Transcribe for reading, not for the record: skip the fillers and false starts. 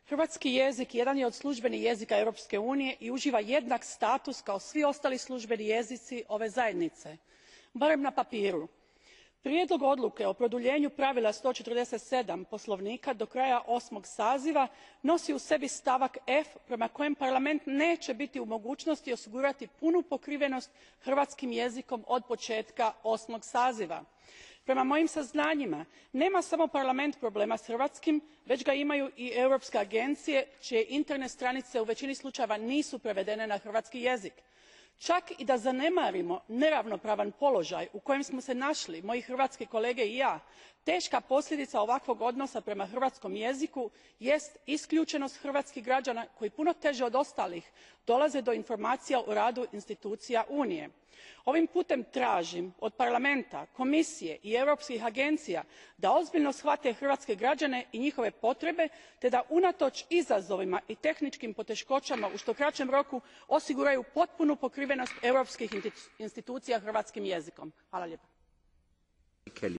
Hrvatski jezik jedan je od službenih jezika Europske unije i uživa jednak status kao svi ostali službeni jezici ove zajednice, barem na papiru. Prijedlog odluke o produljenju pravila 147 Poslovnika do kraja osmog saziva nosi u sebi stavak F prema kojem Parlament neće biti u mogućnosti osigurati punu pokrivenost hrvatskim jezikom od početka osmog saziva. Prema mojim saznanjima, nema samo Parlament problema s hrvatskim, već ga imaju i europske agencije čije internet stranice u većini slučajeva nisu prevedene na hrvatski jezik. Čak i da zanemarimo neravnopravan položaj u kojem smo se našli moji hrvatski kolege i ja, teška posljedica ovakvog odnosa prema hrvatskom jeziku jest isključenost hrvatskih građana koji puno teže od ostalih dolaze do informacija o radu institucija Unije. Ovim putem tražim od Parlamenta, Komisije i europskih agencija da ozbiljno shvate hrvatske građane i njihove potrebe te da unatoč izazovima i tehničkim poteškoćama u što kraćem roku osiguraju potpunu pokrivenost europskih institucija hrvatskim jezikom. Hvala lijepa.